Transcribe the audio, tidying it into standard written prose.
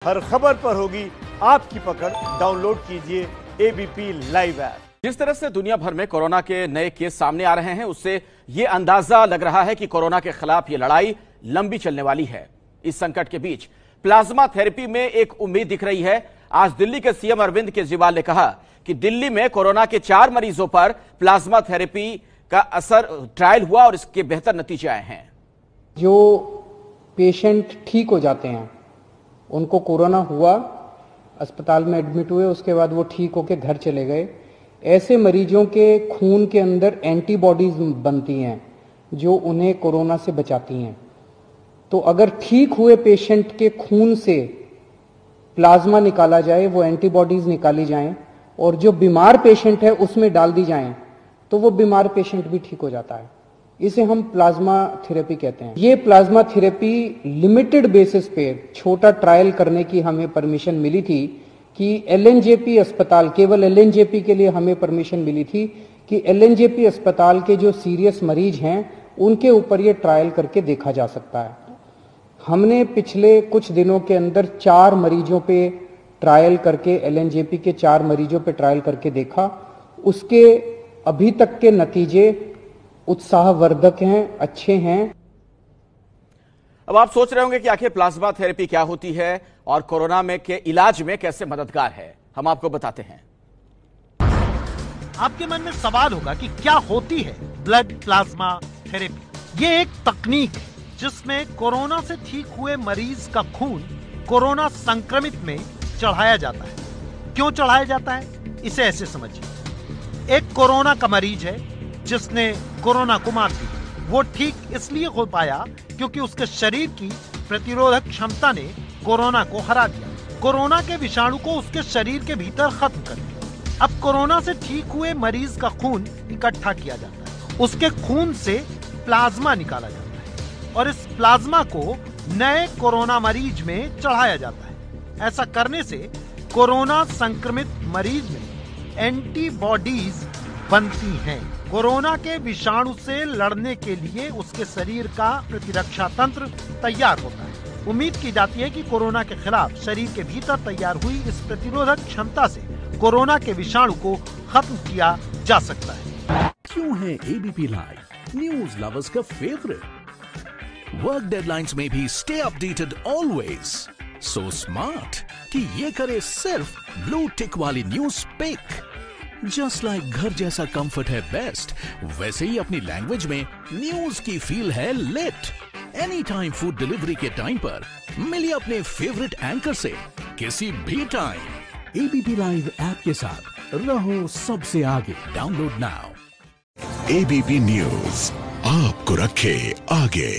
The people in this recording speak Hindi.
हर खबर पर होगी आपकी पकड़। डाउनलोड कीजिए एबीपी लाइव ऐप। जिस तरह से दुनिया भर में कोरोना के नए केस सामने आ रहे हैं, उससे यह अंदाजा लग रहा है कि कोरोना के खिलाफ यह लड़ाई लंबी चलने वाली है। इस संकट के बीच प्लाज्मा थेरेपी में एक उम्मीद दिख रही है। आज दिल्ली के सीएम अरविंद केजरीवाल ने कहा कि दिल्ली में कोरोना के 4 मरीजों पर प्लाज्मा थेरेपी का असर ट्रायल हुआ और इसके बेहतर नतीजे आए हैं। जो पेशेंट ठीक हो जाते हैं, उनको कोरोना हुआ, अस्पताल में एडमिट हुए, उसके बाद वो ठीक होकर घर चले गए, ऐसे मरीजों के खून के अंदर एंटीबॉडीज बनती हैं जो उन्हें कोरोना से बचाती हैं। तो अगर ठीक हुए पेशेंट के खून से प्लाज्मा निकाला जाए, वो एंटीबॉडीज निकाली जाएं और जो बीमार पेशेंट है उसमें डाल दी जाएं, तो वो बीमार पेशेंट भी ठीक हो जाता है। इसे हम प्लाज्मा थेरेपी कहते हैं। ये प्लाज्मा थेरेपी लिमिटेड बेसिस पे छोटा ट्रायल करने की हमें परमिशन मिली थी कि एलएनजेपी अस्पताल, केवल एलएनजेपी के लिए हमें परमिशन मिली थी कि एलएनजेपी अस्पताल के जो सीरियस मरीज हैं उनके ऊपर ये ट्रायल करके देखा जा सकता है। हमने पिछले कुछ दिनों के अंदर 4 मरीजों पे ट्रायल करके, एलएनजेपी के 4 मरीजों पे ट्रायल करके देखा। उसके अभी तक के नतीजे उत्साहवर्धक हैं, अच्छे हैं। अब आप सोच रहे होंगे कि आखिर प्लाज्मा थेरेपी क्या होती है और कोरोना में के इलाज में कैसे मददगार है। हम आपको बताते हैं। आपके मन में सवाल होगा कि क्या होती है ब्लड प्लाज्मा थेरेपी। ये एक तकनीक है जिसमें कोरोना से ठीक हुए मरीज का खून कोरोना संक्रमित में चढ़ाया जाता है। क्यों चढ़ाया जाता है, इसे ऐसे समझिए। एक कोरोना का मरीज है जिसने कोरोना को मार दिया। वो ठीक इसलिए हो पाया क्योंकि उसके शरीर की प्रतिरोधक क्षमता ने कोरोना को हरा दिया, कोरोना के विषाणु को उसके शरीर के भीतर खत्म कर दिया। अब कोरोना से ठीक हुए मरीज का खून इकट्ठा किया जाता है, उसके खून से प्लाज्मा निकाला जाता है और इस प्लाज्मा को नए कोरोना मरीज में चढ़ाया जाता है। ऐसा करने से कोरोना संक्रमित मरीज में एंटीबॉडीज बनती हैं। कोरोना के विषाणु से लड़ने के लिए उसके शरीर का प्रतिरक्षा तंत्र तैयार होता है। उम्मीद की जाती है कि कोरोना के खिलाफ शरीर के भीतर तैयार हुई इस प्रतिरोधक क्षमता से कोरोना के विषाणु को खत्म किया जा सकता है। क्यों है एबीपी लाइव न्यूज लवर्स का फेवरेट? वर्क डेडलाइंस में भी stay updated always. So smart कि ये करे सिर्फ ब्लू टिक वाली न्यूज पिक। जस्ट लाइक घर जैसा कंफर्ट है बेस्ट, वैसे ही अपनी लैंग्वेज में न्यूज की फील है lit. Any time food delivery के टाइम पर मिलिए अपने फेवरेट एंकर से किसी भी टाइम। एबीपी लाइव ऐप के साथ रहो सबसे आगे। Download now. एबीपी न्यूज आपको रखे आगे।